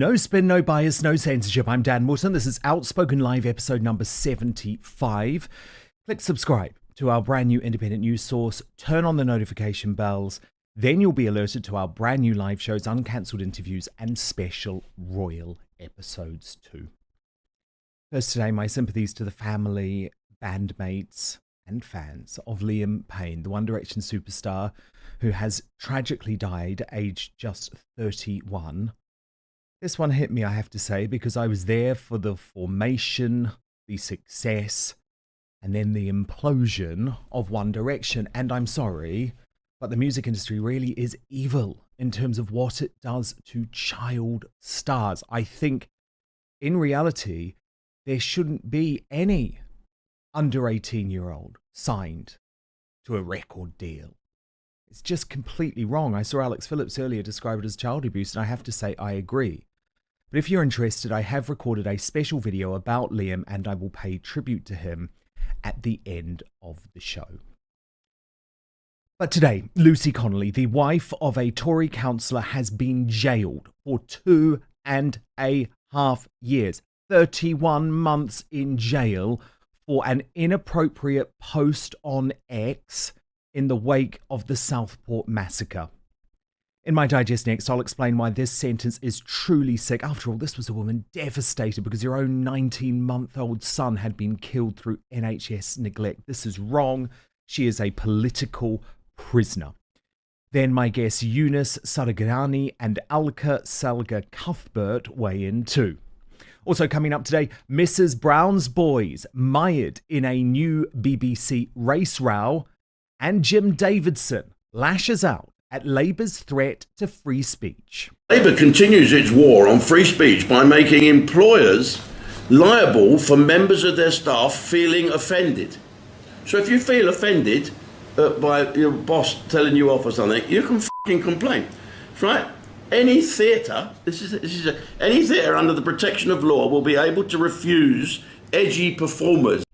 No spin, no bias, no censorship. I'm Dan Wootton. This is Outspoken Live episode number 75. Click subscribe to our brand new independent news source. Turn on the notification bells. Then you'll be alerted to our brand new live shows, uncancelled interviews, and special royal episodes too. First today, my sympathies to the family, bandmates, and fans of Liam Payne, the One Direction superstar who has tragically died aged just 31. This one hit me, I have to say, because I was there for the formation, the success, and then the implosion of One Direction. And I'm sorry, but the music industry really is evil in terms of what it does to child stars. I think, in reality, there shouldn't be any under 18-year-old signed to a record deal. It's just completely wrong. I saw Alex Phillips earlier describe it as child abuse, and I have to say I agree. But if you're interested, I have recorded a special video about Liam, and I will pay tribute to him at the end of the show. But today, Lucy Connelly, the wife of a Tory councillor, has been jailed for 2.5 years, 31 months in jail for an inappropriate post on X in the wake of the Southport Massacre. In my digest next, I'll explain why this sentence is truly sick. After all, this was a woman devastated because her own 19-month-old son had been killed through NHS neglect. This is wrong. She is a political prisoner. Then my guests Eunice Saragarani and Alka Sehgal-Cuthbert weigh in too. Also coming up today, Mrs. Brown's boys mired in a new BBC race row, and Jim Davidson lashes out at Labour's threat to free speech. Labour continues its war on free speech by making employers liable for members of their staff feeling offended. So if you feel offended by your boss telling you off or something, you can fucking complain, right? Any theatre, any theatre under the protection of law will be able to refuse edgy performers.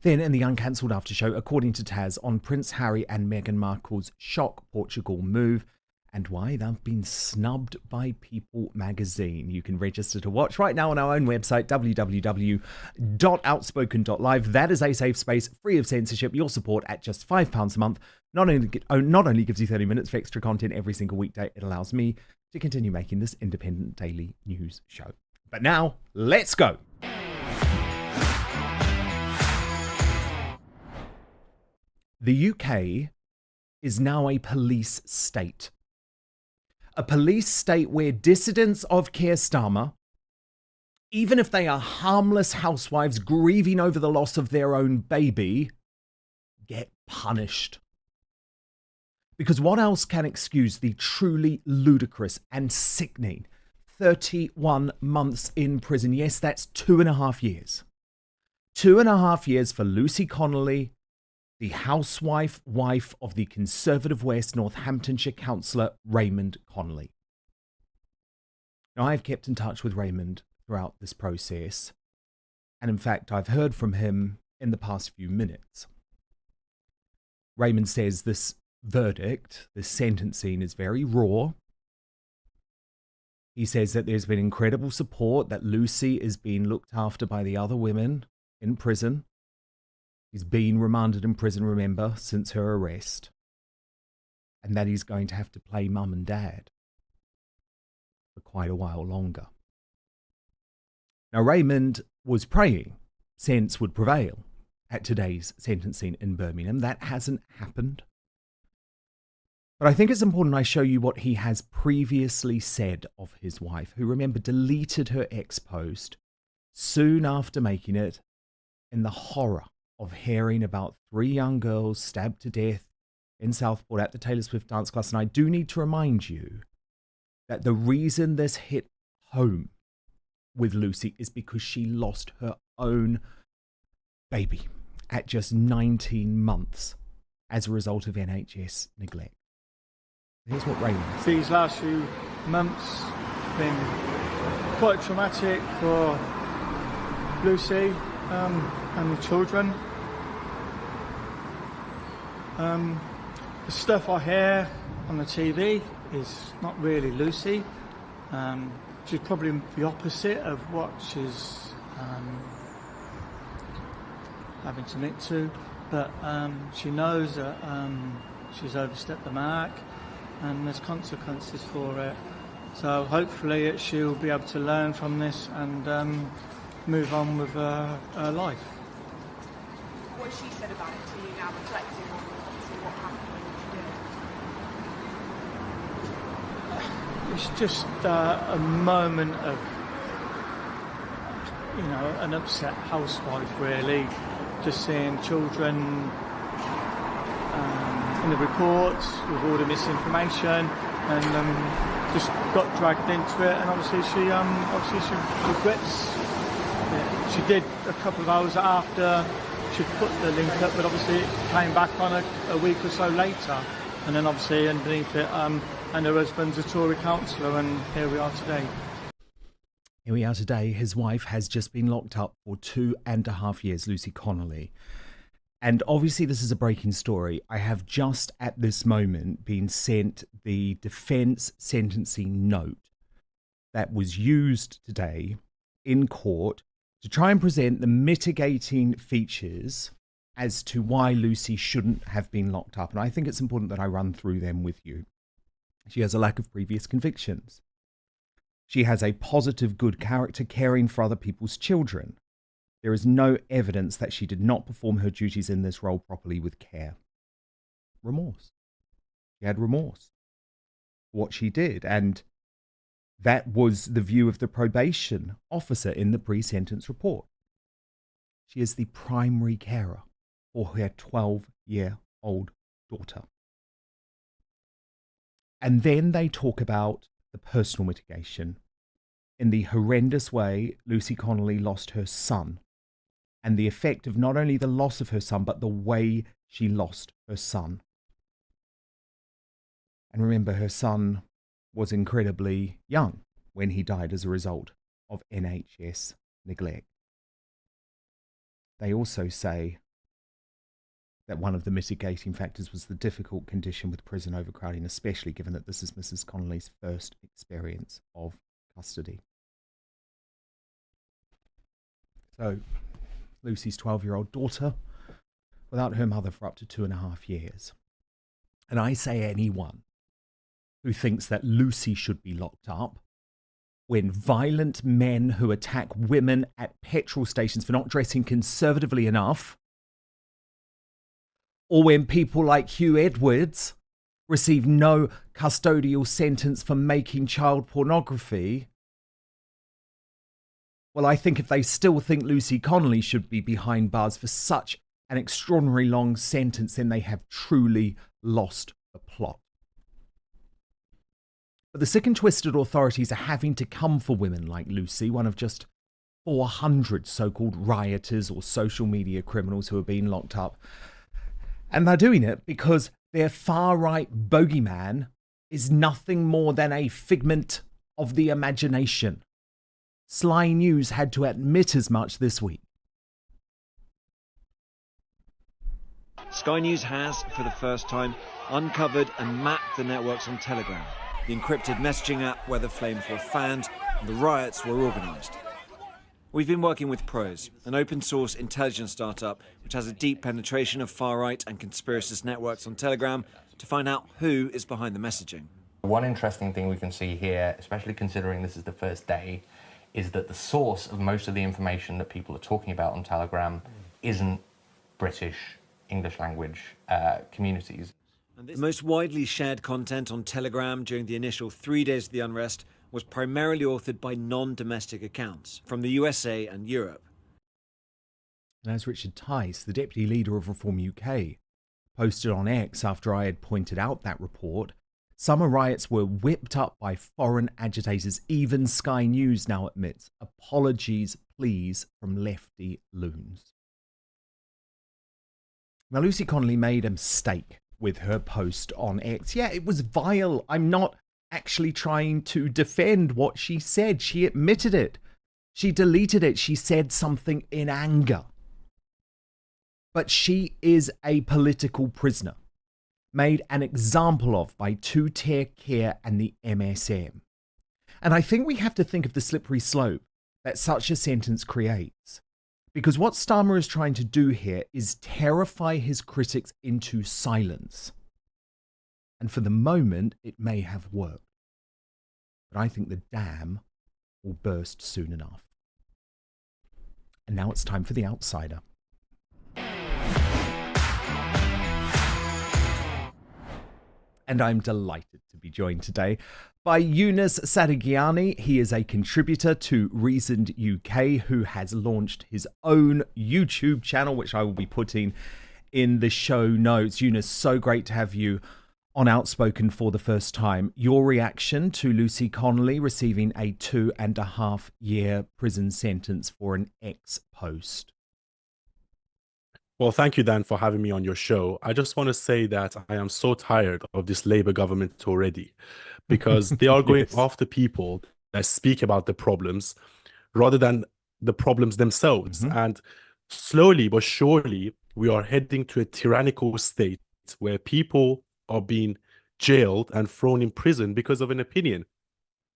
Then in the uncancelled after show, according to Taz, on Prince Harry and Meghan Markle's shock Portugal move and why they've been snubbed by People magazine. You can register to watch right now on our own website, www.outspoken.live. That is a safe space, free of censorship. Your support at just £5 a month not only gives you 30 minutes of extra content every single weekday, it allows me to continue making this independent daily news show. But now, let's go. The UK is now a police state. A police state where dissidents of Keir Starmer, even if they are harmless housewives grieving over the loss of their own baby, get punished. Because what else can excuse the truly ludicrous and sickening 31 months in prison? Yes, that's 2.5 years. 2.5 years for Lucy Connelly, the wife of the Conservative West Northamptonshire councillor Raymond Connolly. Now, I've kept in touch with Raymond throughout this process, and in fact, I've heard from him in the past few minutes. Raymond says this verdict, this sentencing, is very raw. He says that there's been incredible support, that Lucy is being looked after by the other women in prison. He's been remanded in prison, remember, since her arrest. And that he's going to have to play mum and dad for quite a while longer. Now, Raymond was praying sense would prevail at today's sentencing in Birmingham. That hasn't happened. But I think it's important I show you what he has previously said of his wife, who, remember, deleted her ex-post soon after making it in the horror of hearing about 3 young girls stabbed to death in Southport at the Taylor Swift dance class. And I do need to remind you that the reason this hit home with Lucy is because she lost her own baby at just 19 months as a result of NHS neglect. Here's what Raymond said. These last few months have been quite traumatic for Lucy and the children. The stuff I hear on the TV is not really Lucy. she's probably the opposite of what she's having to admit to, but she knows that she's overstepped the mark and there's consequences for it. So hopefully she'll be able to learn from this and move on with her life. What she said about it to you now, reflecting on what happened when she did? It's just a moment of, an upset housewife, really. Just seeing children in the reports with all the misinformation, and just got dragged into it. And obviously she regrets it. She did a couple of hours after she put the link up, but obviously it came back on a week or so later. And then obviously underneath it, and her husband's a Tory councillor, and here we are today. Here we are today. His wife has just been locked up for 2.5 years, Lucy Connelly. And obviously this is a breaking story. I have just at this moment been sent the defence sentencing note that was used today in court to try and present the mitigating features as to why Lucy shouldn't have been locked up. And I think it's important that I run through them with you. She has a lack of previous convictions. She has a positive, good character, caring for other people's children. There is no evidence that she did not perform her duties in this role properly with care. Remorse. She had remorse for what she did. And that was the view of the probation officer in the pre-sentence report. She is the primary carer for her 12-year-old daughter. And then they talk about the personal mitigation. In the horrendous way Lucy Connelly lost her son, and the effect of not only the loss of her son, but the way she lost her son. And remember, her son was incredibly young when he died as a result of NHS neglect. They also say that one of the mitigating factors was the difficult condition with prison overcrowding, especially given that this is Mrs. Connelly's first experience of custody. So, Lucy's 12-year-old daughter, without her mother for up to 2.5 years. And I say anyone who thinks that Lucy should be locked up when violent men who attack women at petrol stations for not dressing conservatively enough, or when people like Hugh Edwards receive no custodial sentence for making child pornography, well, I think if they still think Lucy Connelly should be behind bars for such an extraordinary long sentence, then they have truly lost the plot. But the sick and twisted authorities are having to come for women like Lucy, one of just 400 so-called rioters or social media criminals who are being locked up. And they're doing it because their far-right bogeyman is nothing more than a figment of the imagination. Sly News had to admit as much this week. Sky News has, for the first time, uncovered and mapped the networks on Telegram, the encrypted messaging app where the flames were fanned and the riots were organised. We've been working with Pros, an open-source intelligence startup which has a deep penetration of far-right and conspiracist networks on Telegram to find out who is behind the messaging. One interesting thing we can see here, especially considering this is the first day, is that the source of most of the information that people are talking about on Telegram isn't British, English language communities. The most widely shared content on Telegram during the initial 3 days of the unrest was primarily authored by non-domestic accounts from the USA and Europe. And as Richard Tice, the deputy leader of Reform UK, posted on X after I had pointed out that report, summer riots were whipped up by foreign agitators. Even Sky News now admits apologies, please, from lefty loons. Now, Lucy Connelly made a mistake with her post on X. Yeah, it was vile. I'm not actually trying to defend what she said. She admitted it. She deleted it. She said something in anger. But she is a political prisoner, made an example of by Two-Tier Care and the MSM. And I think we have to think of the slippery slope that such a sentence creates. Because what Starmer is trying to do here is terrify his critics into silence. And for the moment, it may have worked. But I think the dam will burst soon enough. And now it's time for The Outsider. And I'm delighted to be joined today by Yunus Sadagiani. He is a contributor to Reasoned UK, who has launched his own YouTube channel, which I will be putting in the show notes. Yunus, so great to have you on Outspoken for the first time. Your reaction to Lucy Connelly receiving a 2.5-year prison sentence for an ex-post. Well, thank you, Dan, for having me on your show. I just want to say that I am so tired of this Labour government already, because they are going Yes. after people that speak about the problems rather than the problems themselves. And slowly but surely, we are heading to a tyrannical state where people are being jailed and thrown in prison because of an opinion.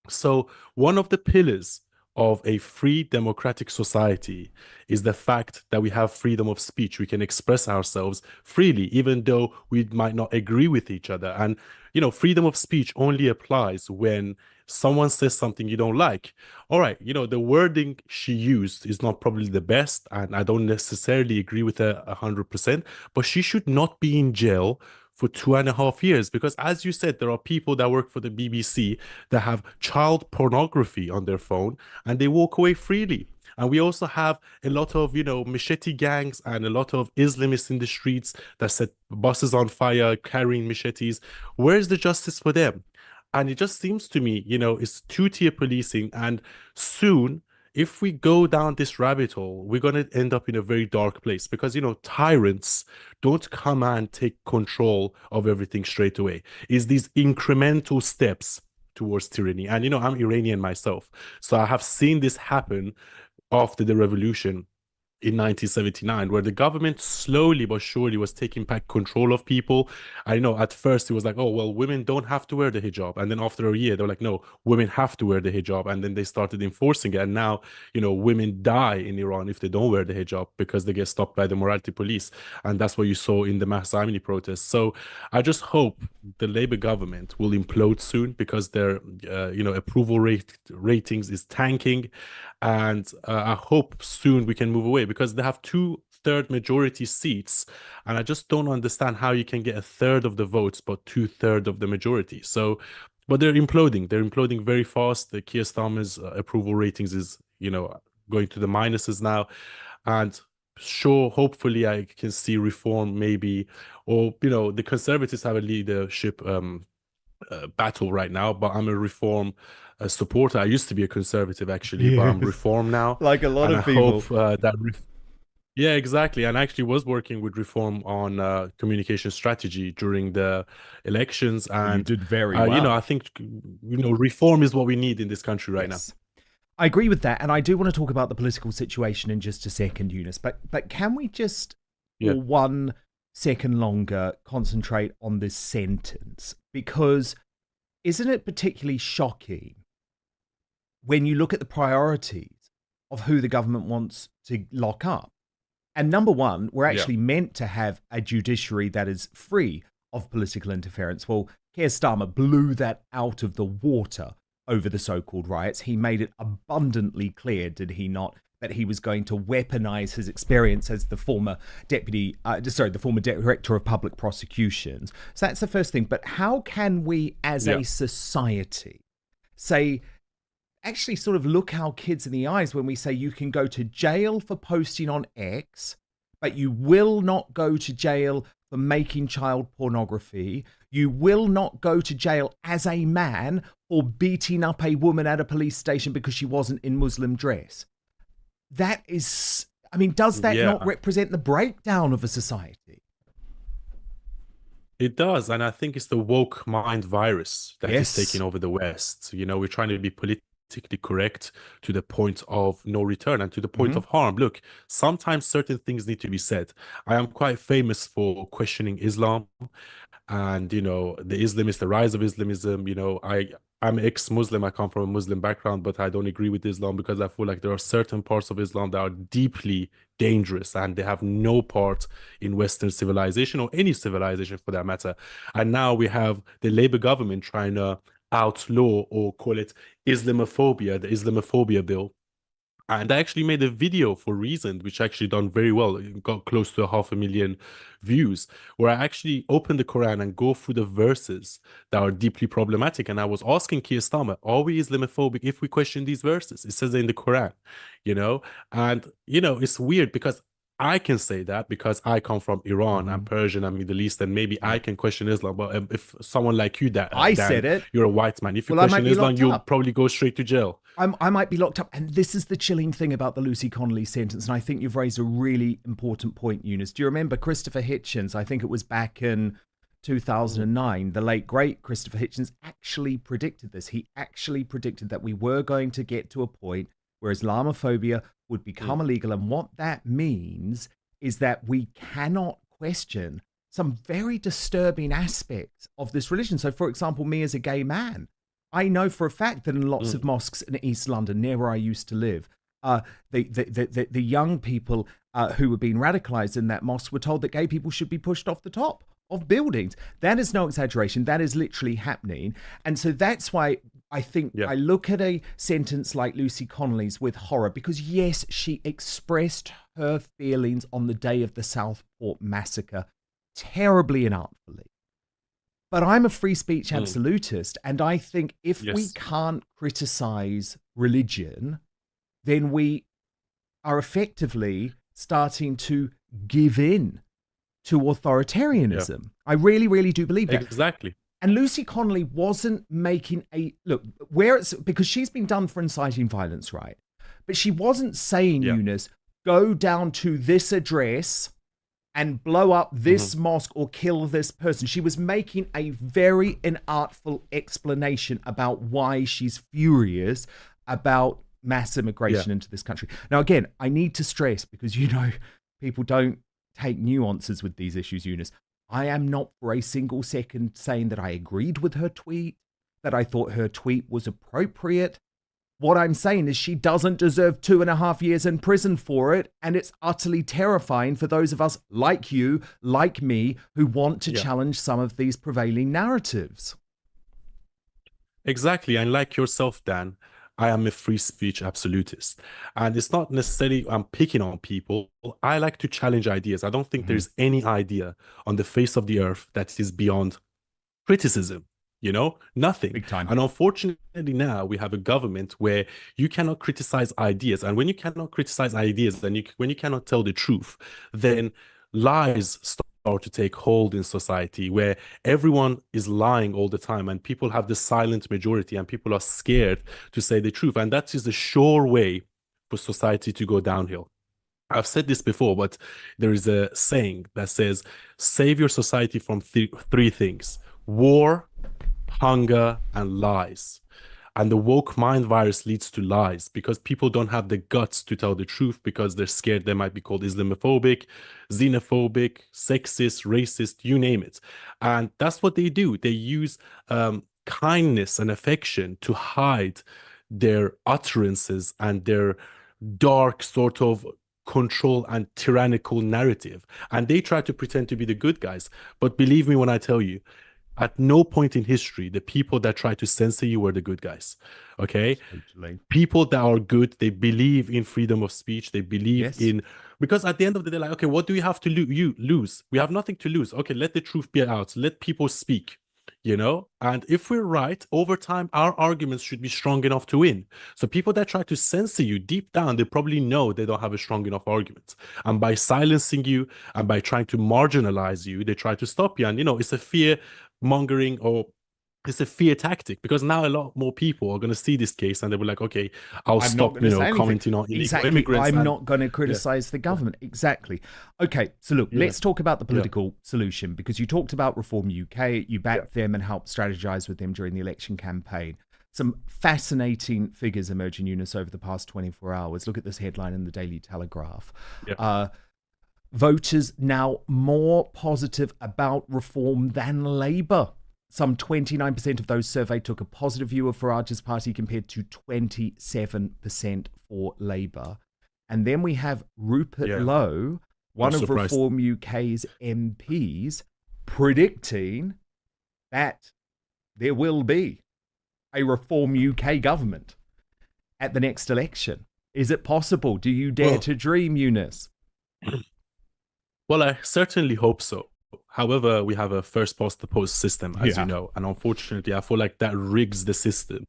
So one of the pillars of a free democratic society is the fact that we have freedom of speech. We can express ourselves freely, even though we might not agree with each other. And, you know, freedom of speech only applies when someone says something you don't like. All right, you know, the wording she used is not probably the best, and I don't necessarily agree with her 100%, but she should not be in jail for 2.5 years, because as you said, there are people that work for the BBC that have child pornography on their phone and they walk away freely. And we also have a lot of, you know, machete gangs and a lot of Islamists in the streets that set buses on fire, carrying machetes. Where is the justice for them? And it just seems to me, you know, it's two-tier policing. And soon, if we go down this rabbit hole, we're going to end up in a very dark place, because, you know, tyrants don't come and take control of everything straight away. It's these incremental steps towards tyranny. And, you know, I'm Iranian myself, so I have seen this happen after the revolution in 1979, where the government slowly but surely was taking back control of people. I know at first it was like, oh, well, women don't have to wear the hijab. And then after a year, they were like, no, women have to wear the hijab. And then they started enforcing it. And now, you know, women die in Iran if they don't wear the hijab because they get stopped by the morality police. And that's what you saw in the Mahsa Amini protests. So I just hope the Labour government will implode soon, because their, you know, approval ratings is tanking. And I hope soon we can move away, because they have 2/3 majority seats, and I just don't understand how you can get 1/3 of the votes but 2/3 of the majority. So, but they're imploding very fast. The Keir Starmer's approval ratings is, you know, going to the minuses now. And sure, hopefully I can see reform maybe, or, you know, the Conservatives have a leadership battle right now, but I'm a reform supporter. I used to be a Conservative, actually, but I'm reform now. Like a lot and of people. Hope, yeah, exactly. And I actually was working with reform on communication strategy during the elections. And you did very well. You know, I think, you know, reform is what we need in this country right now. I agree with that. And I do want to talk about the political situation in just a second, Yunus. But can we just, for 1 second longer, concentrate on this sentence? Because isn't it particularly shocking when you look at the priorities of who the government wants to lock up? And number one, we're actually meant to have a judiciary that is free of political interference. Well, Keir Starmer blew that out of the water over the so-called riots. He made it abundantly clear, did he not, that he was going to weaponize his experience as the former director of public prosecutions. So that's the first thing. But how can we, as a society, say, actually sort of look our kids in the eyes when we say you can go to jail for posting on X, but you will not go to jail for making child pornography? You will not go to jail as a man for beating up a woman at a police station because she wasn't in Muslim dress. That is, I mean, does that not represent the breakdown of a society? It does. And I think it's the woke mind virus that is taking over the West. You know, we're trying to be politically correct to the point of no return and to the point of harm. Look, sometimes certain things need to be said. I am quite famous for questioning Islam. and the Islamist, the rise of Islamism. I'm ex-Muslim. I come from a Muslim background, but I don't agree with Islam because I feel like there are certain parts of Islam that are deeply dangerous and they have no part in Western civilization or any civilization for that matter. And now we have the Labour government trying to outlaw or call it Islamophobia, the Islamophobia bill. And I actually made a video for Reason, which actually done very well. It got close to 500,000 views, where I actually open the Quran and go through the verses that are deeply problematic. And I was asking Keir Starmer, are we Islamophobic if we question these verses? It says it in the Quran, And, it's weird because I can say that because I come from Iran, I'm Persian, I'm Middle East, and maybe I can question Islam. But if someone like you, Dan, said it. You're a white man. If you Well, I question might be Islam, locked you'll up. probably go straight to jail. I might be locked up. And this is the chilling thing about the Lucy Connelly sentence. And I think you've raised a really important point, Eunice. Do you remember Christopher Hitchens? I think it was back in 2009. The late, great Christopher Hitchens actually predicted this. He actually predicted that we were going to get to a point where Islamophobia would become illegal. And what that means is that we cannot question some very disturbing aspects of this religion. So, for example, me as a gay man, I know for a fact that in lots of mosques in East London, near where I used to live, the young people who were being radicalized in that mosque were told that gay people should be pushed off the top of buildings. That is no exaggeration. That is literally happening. And so that's why I think I look at a sentence like Lucy Connelly's with horror, because yes, she expressed her feelings on the day of the Southport Massacre terribly and artfully. But I'm a free speech absolutist, and I think if we can't criticize religion, then we are effectively starting to give in to authoritarianism. Yeah. I really, really do believe that. Exactly. And Lucy Connelly wasn't making because she's been done for inciting violence, right? But she wasn't saying, Eunice, go down to this address and blow up this mosque or kill this person. She was making a very inartful explanation about why she's furious about mass immigration into this country. Now, again, I need to stress, because people don't take nuances with these issues, Eunice. I am not for a single second saying that I agreed with her tweet, that I thought her tweet was appropriate. What I'm saying is she doesn't deserve 2.5 years in prison for it. And it's utterly terrifying for those of us like you, like me, who want to challenge some of these prevailing narratives. Exactly. And like yourself, Dan, I am a free speech absolutist. And it's not necessarily I'm picking on people. I like to challenge ideas. I don't think there's any idea on the face of the earth that is beyond criticism. Nothing. Big time. And unfortunately now we have a government where you cannot criticize ideas. And when you cannot criticize ideas, then when you cannot tell the truth, then lies start to take hold in society, where everyone is lying all the time and people have the silent majority and people are scared to say the truth. And that is a sure way for society to go downhill. I've said this before, but there is a saying that says, save your society from three things: war, hunger, and lies. And the woke mind virus leads to lies, because people don't have the guts to tell the truth because they're scared they might be called Islamophobic, xenophobic, sexist, racist, you name it. And that's what they do. They use kindness and affection to hide their utterances and their dark sort of control and tyrannical narrative. And they try to pretend to be the good guys. But believe me when I tell you, at no point in history, the people that try to censor you were the good guys. Okay? Totally. People that are good, they believe in freedom of speech. They believe in... Because at the end of the day, like, okay, what do we have to lose? We have nothing to lose. Okay, let the truth be out. Let people speak. And if we're right, over time, our arguments should be strong enough to win. So people that try to censor you, deep down, they probably know they don't have a strong enough argument. And by silencing you and by trying to marginalize you, they try to stop you. And, it's a fear mongering, or it's a fear tactic, because now a lot more people are going to see this case and they'll be like, okay, I'll stop commenting on illegal immigrants. I'm not going to criticize the government. Exactly. Okay, so look, let's talk about the political solution, because you talked about Reform UK, you backed them and helped strategize with them during the election campaign. Some fascinating figures emerging, Eunice, over the past 24 hours. Look at this headline in the Daily Telegraph. Voters now more positive about reform than Labour. Some 29% of those surveyed took a positive view of Farage's party compared to 27% for Labour. And then we have Rupert Lowe, one of Reform UK's MPs, predicting that there will be a Reform UK government at the next election. Is it possible? Do you dare to dream, Eunice? Well, I certainly hope so. However, we have a first past the post system, as you know, and unfortunately, I feel like that rigs the system.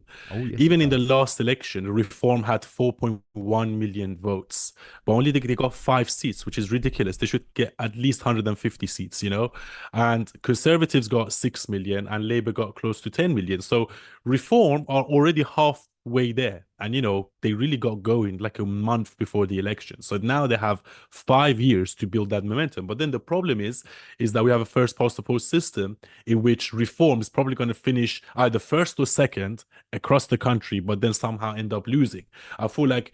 Even in the last election, Reform had 4.1 million votes, but only they got 5 seats, which is ridiculous. They should get at least 150 seats, you know, and Conservatives got 6 million and Labour got close to 10 million. So Reform are already halfway there, and you know they really got going like a month before the election. So now they have 5 years to build that momentum. But then the problem is that we have a first past the post system in which Reform is probably going to finish either first or second across the country, but then somehow end up losing. I feel like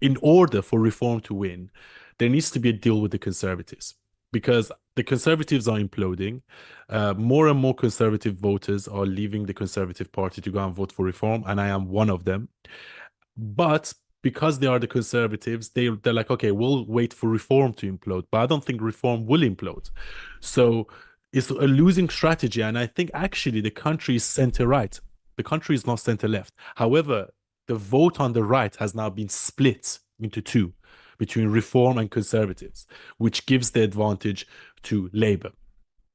in order for Reform to win, there needs to be a deal with the Conservatives, because the Conservatives are imploding. More and more Conservative voters are leaving the Conservative Party to go and vote for Reform, and I am one of them. But because they are the Conservatives, they're like, okay, we'll wait for Reform to implode. But I don't think Reform will implode. So it's a losing strategy. And I think actually the country is center-right. The country is not center-left. However, the vote on the right has now been split into two, between Reform and Conservatives, which gives the advantage to Labour.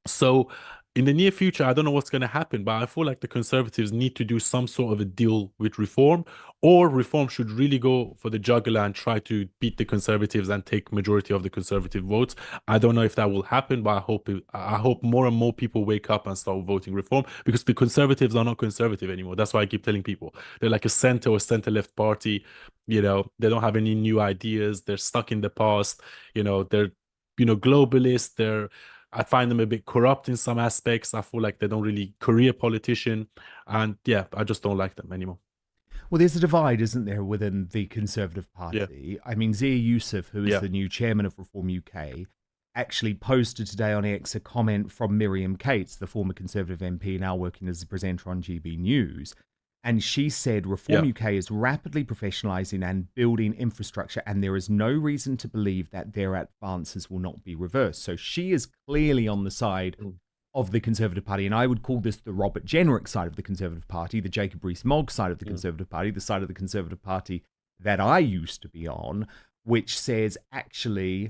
So in the near future, I don't know what's going to happen, but I feel like the Conservatives need to do some sort of a deal with Reform, or Reform should really go for the jugular and try to beat the Conservatives and take majority of the Conservative votes. I don't know if that will happen, but I hope more and more people wake up and start voting Reform, because the Conservatives are not conservative anymore. That's why I keep telling people they're like a center or center-left party. You know, they don't have any new ideas. They're stuck in the past. You know, they're, you know, globalist. I find them a bit corrupt in some aspects. I feel like they don't really career politician. And yeah, I just don't like them anymore. Well, there's a divide, isn't there, within the Conservative Party? I mean, Zia Youssef, who is the new chairman of Reform UK, actually posted today on X a comment from Miriam Cates, the former Conservative MP, now working as a presenter on GB News. And she said Reform UK is rapidly professionalising and building infrastructure, and there is no reason to believe that their advances will not be reversed. So she is clearly on the side of the Conservative Party, and I would call this the Robert Jenrick side of the Conservative Party, the Jacob Rees-Mogg side of the Conservative Party, the side of the Conservative Party that I used to be on, which says, actually,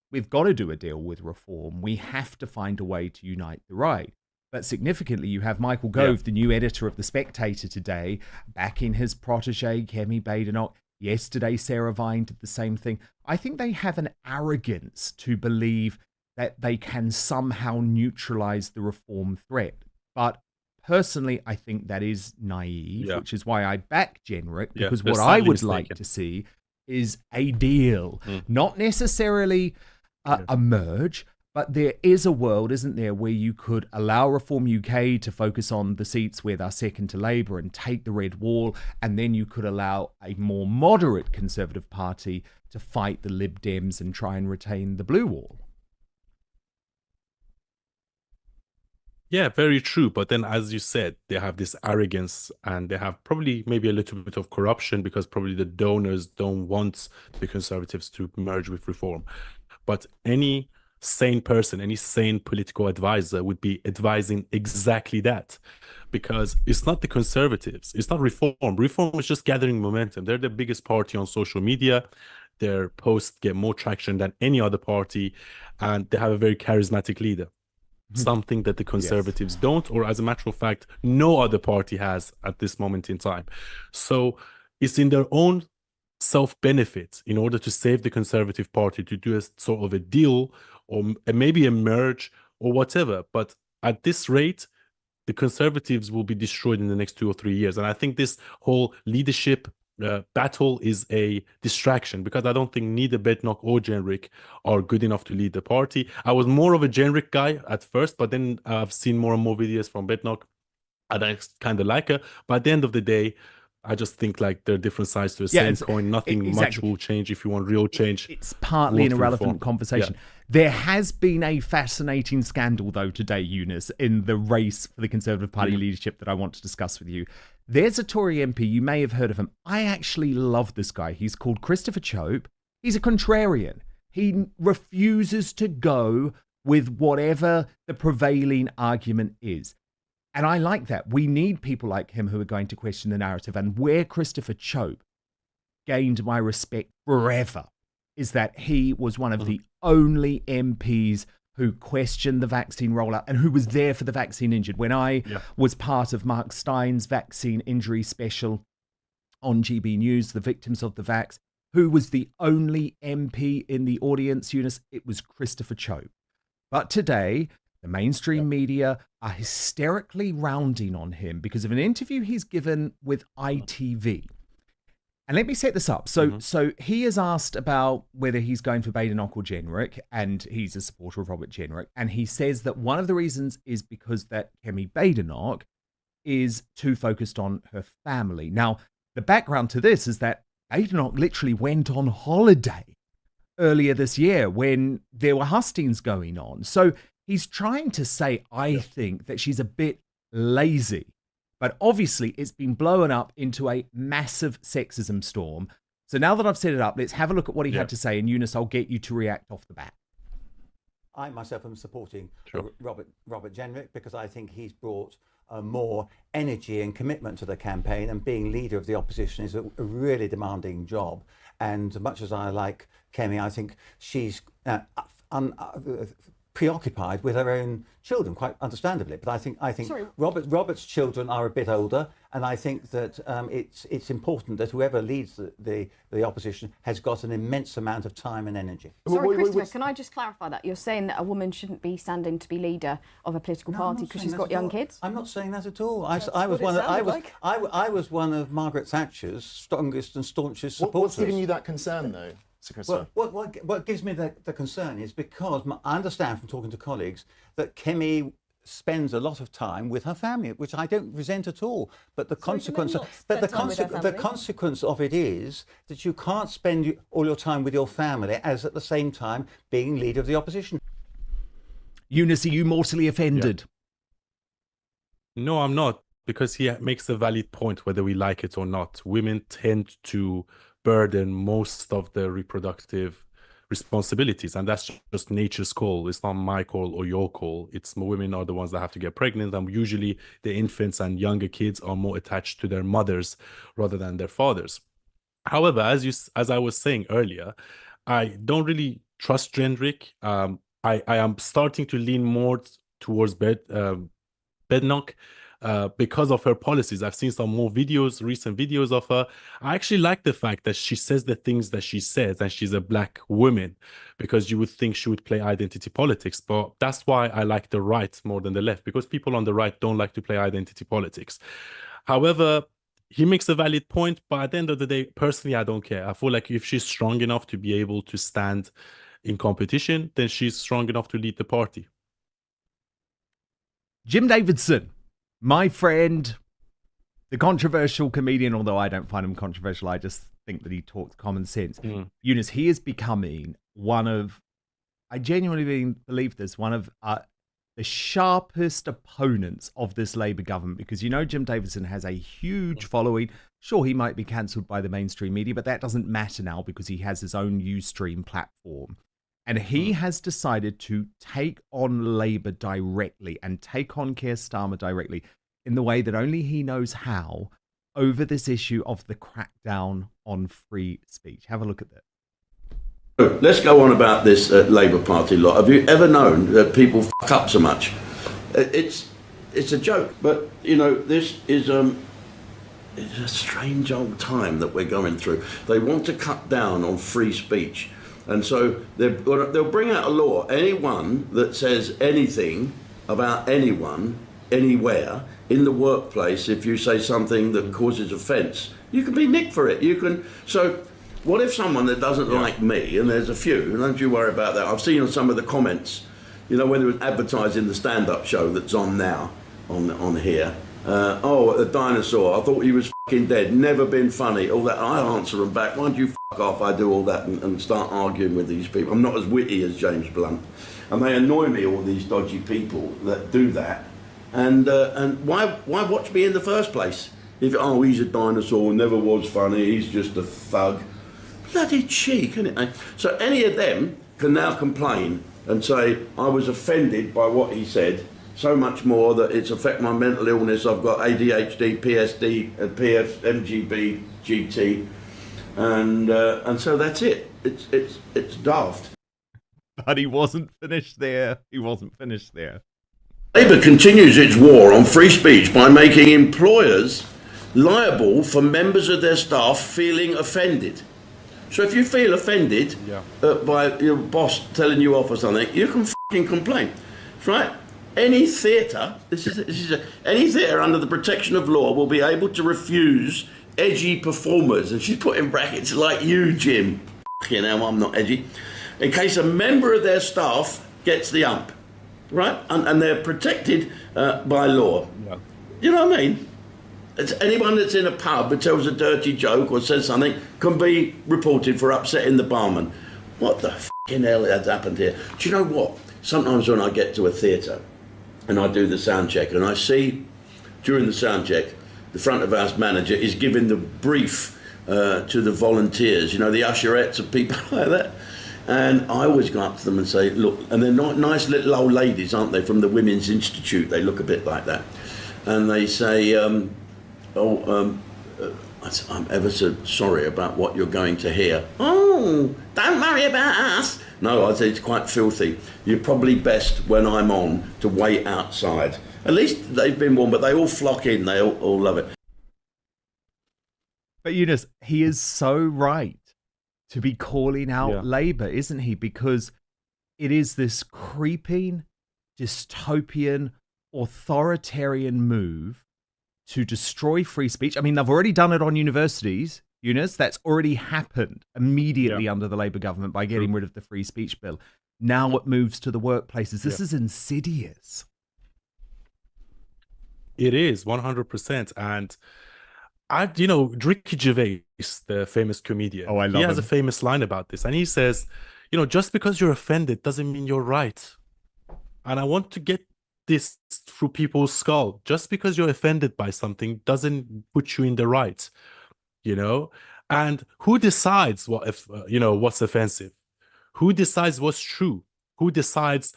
we've got to do a deal with Reform. We have to find a way to unite the right. But significantly, you have Michael Gove, the new editor of The Spectator today, backing his protege, Kemi Badenoch. Yesterday, Sarah Vine did the same thing. I think they have an arrogance to believe that they can somehow neutralize the Reform threat. But personally, I think that is naive, which is why I back Jenrick, because what I would like to see is a deal, not necessarily a merge. But there is a world, isn't there, where you could allow Reform UK to focus on the seats where they're second to Labour and take the red wall, and then you could allow a more moderate Conservative Party to fight the Lib Dems and try and retain the blue wall. Yeah, very true. But then, as you said, they have this arrogance, and they have probably maybe a little bit of corruption, because probably the donors don't want the Conservatives to merge with Reform. But any sane person, any sane political advisor would be advising exactly that, because it's not the Conservatives, it's not Reform. Reform is just gathering momentum. They're the biggest party on social media. Their posts get more traction than any other party, and they have a very charismatic leader, something that the Conservatives don't, or as a matter of fact, no other party has at this moment in time. So it's in their own self-benefit, in order to save the Conservative Party, to do a sort of a deal, or maybe a merge or whatever. But at this rate, the Conservatives will be destroyed in the next 2 or 3 years. And I think this whole leadership battle is a distraction, because I don't think neither Badenoch or Jenrick are good enough to lead the party. I was more of a Jenrick guy at first, but then I've seen more and more videos from Badenoch, and I kind of like her. But at the end of the day, I just think like there are different sides to the Yeah, same it's- coin. Nothing much exactly. will change. If you want real change, It's partly an vote for irrelevant reform. conversation. Yeah. There has been a fascinating scandal, though, today, Eunice, in the race for the Conservative Party leadership that I want to discuss with you. There's a Tory MP, you may have heard of him. I actually love this guy. He's called Christopher Chope. He's a contrarian. He refuses to go with whatever the prevailing argument is. And I like that. We need people like him who are going to question the narrative. And where Christopher Chope gained my respect forever is that he was one of the only MPs who questioned the vaccine rollout and who was there for the vaccine injured. When I was part of Mark Stein's vaccine injury special on GB News, the victims of the vax, who was the only MP in the audience, Eunice? It was Christopher Chope. But today, the mainstream media are hysterically rounding on him because of an interview he's given with ITV. And let me set this up. So he is asked about whether he's going for Badenoch or Jenrick, and he's a supporter of Robert Jenrick. And he says that one of the reasons is because that Kemi Badenoch is too focused on her family. Now, the background to this is that Badenoch literally went on holiday earlier this year when there were hustings going on. So he's trying to say, I think, that she's a bit lazy. But obviously, it's been blown up into a massive sexism storm. So now that I've set it up, let's have a look at what he had to say. And Eunice, I'll get you to react off the bat. I myself am supporting Robert Jenrick because I think he's brought more energy and commitment to the campaign, and being leader of the opposition is a really demanding job. And much as I like Kemi, I think she's preoccupied with her own children, quite understandably. But I think Robert's children are a bit older, and I think that it's important that whoever leads the opposition has got an immense amount of time and energy. Sorry, Christopher, can I just clarify that? You're saying that a woman shouldn't be standing to be leader of a political party because she's got young kids? I'm not saying that at all. I was one of Margaret Thatcher's strongest and staunchest supporters. What's giving you that concern, though? Well, what gives me the concern is because I understand from talking to colleagues that Kemi spends a lot of time with her family, which I don't resent at all. But the consequence of it is that you can't spend all your time with your family as at the same time being leader of the opposition. Eunice, are you mortally offended? No, I'm not, because he makes a valid point, whether we like it or not. Women tend to burden most of the reproductive responsibilities, and that's just nature's call. It's not my call or your call. It's women are the ones that have to get pregnant, and usually the infants and younger kids are more attached to their mothers rather than their fathers. However, as I was saying earlier, I don't really trust Jenrick. I am starting to lean more towards Badenoch. Because of her policies. I've seen some more recent videos of her. I actually like the fact that she says the things that she says, and she's a black woman, because you would think she would play identity politics. But that's why I like the right more than the left, because people on the right don't like to play identity politics. However, he makes a valid point, but at the end of the day, personally, I don't care. I feel like if she's strong enough to be able to stand in competition, then she's strong enough to lead the party. Jim Davidson, my friend, the controversial comedian, although I don't find him controversial, I just think that he talks common sense. Eunice, he is becoming one of, I genuinely believe this, one of the sharpest opponents of this Labour government, because you know Jim Davidson has a huge following. Sure, he might be cancelled by the mainstream media, but that doesn't matter now because he has his own Ustream platform. And he has decided to take on Labour directly and take on Keir Starmer directly in the way that only he knows how over this issue of the crackdown on free speech. Have a look at that. Let's go on about this Labour Party lot. Have you ever known that people fuck up so much? It's a joke, but you know, this is it's a strange old time that we're going through. They want to cut down on free speech. And so they'll bring out a law. Anyone that says anything about anyone, anywhere, in the workplace, if you say something that causes offence, you can be nicked for it. So what if someone that doesn't like me, and there's a few, and don't you worry about that. I've seen on some of the comments, you know, when it was advertising the stand-up show that's on now, on here. Oh, the dinosaur, I thought he was fucking dead, never been funny, all that. I answer them back. Why don't you fuck off? I do all that and start arguing with these people. I'm not as witty as James Blunt. And they annoy me, all these dodgy people that do that. And why watch me in the first place? If, oh, he's a dinosaur, never was funny, he's just a thug. Bloody cheek, isn't it? So any of them can now complain and say, I was offended by what he said, so much more that it's affected my mental illness. I've got ADHD, PSD, PF, MGB, GT, and so that's it. It's daft. But he wasn't finished there. He wasn't finished there. Labour continues its war on free speech by making employers liable for members of their staff feeling offended. So if you feel offended by your boss telling you off or something, you can fucking complain, right? Any theatre, any theatre under the protection of law will be able to refuse edgy performers, and she's put in brackets like you, Jim. You know, I'm not edgy. In case a member of their staff gets the ump, right? And they're protected by law. Yeah. You know what I mean? It's anyone that's in a pub and tells a dirty joke or says something can be reported for upsetting the barman. What the fucking hell has happened here? Do you know what? Sometimes when I get to a theatre and I do the sound check and I see during the sound check the front of house manager is giving the brief to the volunteers, you know, the usherettes and people like that. And I always go up to them and say, look, and they're not nice little old ladies, aren't they, from the Women's Institute? They look a bit like that. And they say, I'm ever so sorry about what you're going to hear. Oh, don't worry about us. No, I say it's quite filthy. You're probably best when I'm on to wait outside. At least they've been warned, but they all flock in. They all love it. But Eunice, he is so right to be calling out Labour, isn't he? Because it is this creeping, dystopian, authoritarian move to destroy free speech. I mean, they've already done it on universities, Eunice. That's already happened immediately under the Labour government by getting rid of the free speech bill. Now it moves to the workplaces. This is insidious. It is 100%. And Ricky Gervais, the famous comedian, I love he has him. a famous line about this. And he says, just because you're offended doesn't mean you're right. And I want to get this through people's skull. Just because you're offended by something doesn't put you in the right, and who decides what's offensive? Who decides what's true? Who decides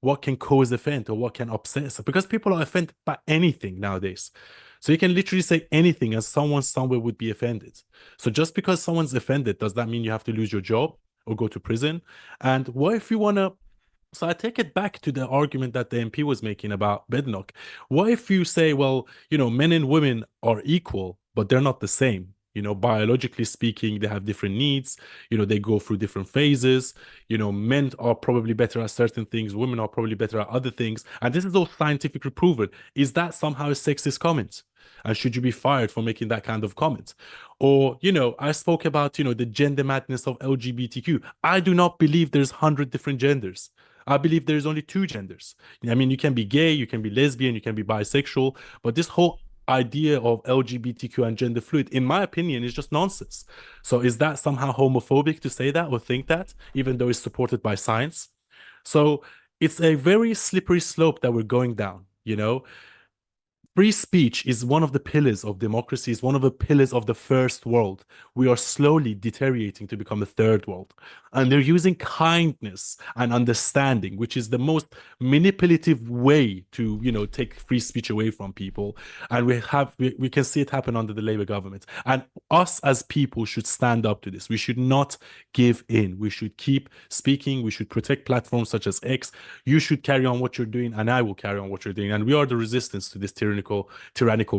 what can cause offense or what can upset us? Because people are offended by anything nowadays. So you can literally say anything and someone somewhere would be offended. So just because someone's offended, does that mean you have to lose your job or go to prison? And what if you want to... So I take it back to the argument that the MP was making about Bednock. What if you say, well, men and women are equal, but they're not the same? Biologically speaking, they have different needs. They go through different phases. Men are probably better at certain things. Women are probably better at other things. And this is all scientifically proven. Is that somehow a sexist comment? And should you be fired for making that kind of comment? Or, I spoke about, the gender madness of LGBTQ. I do not believe there's 100 different genders. I believe there's only 2 genders. I mean, you can be gay, you can be lesbian, you can be bisexual, but this whole idea of LGBTQ and gender fluid, in my opinion, is just nonsense. So is that somehow homophobic to say that or think that, even though it's supported by science? So it's a very slippery slope that we're going down, Free speech is one of the pillars of democracy, is one of the pillars of the first world. We are slowly deteriorating to become a third world. And they're using kindness and understanding, which is the most manipulative way to, take free speech away from people. And we can see it happen under the Labour government. And us as people should stand up to this. We should not give in. We should keep speaking. We should protect platforms such as X. You should carry on what you're doing, and I will carry on what you're doing. And we are the resistance to this tyrannical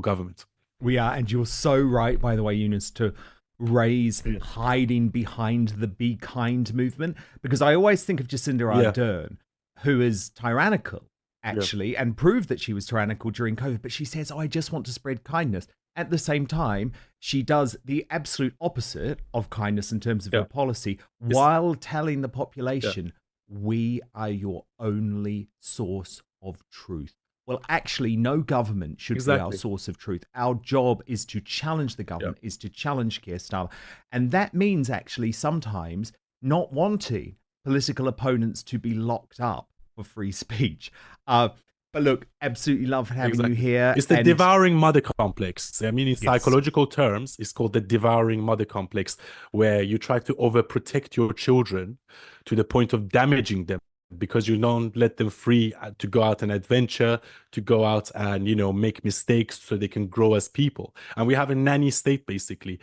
government. We are, and you're so right, by the way, Eunice, to raise hiding behind the Be Kind movement, because I always think of Jacinda Ardern, who is tyrannical, actually, and proved that she was tyrannical during COVID, but she says, I just want to spread kindness. At the same time, she does the absolute opposite of kindness in terms of her policy, while telling the population, we are your only source of truth. well, actually, no government should be our source of truth. Our job is to challenge the government, is to challenge Keir Starmer. And that means actually sometimes not wanting political opponents to be locked up for free speech. But look, absolutely love having you here. It's the devouring mother complex. I mean, in psychological terms, it's called the devouring mother complex, where you try to overprotect your children to the point of damaging them because you don't let them free to go out and adventure, to go out and, you know, make mistakes so they can grow as people. And we have a nanny state, basically.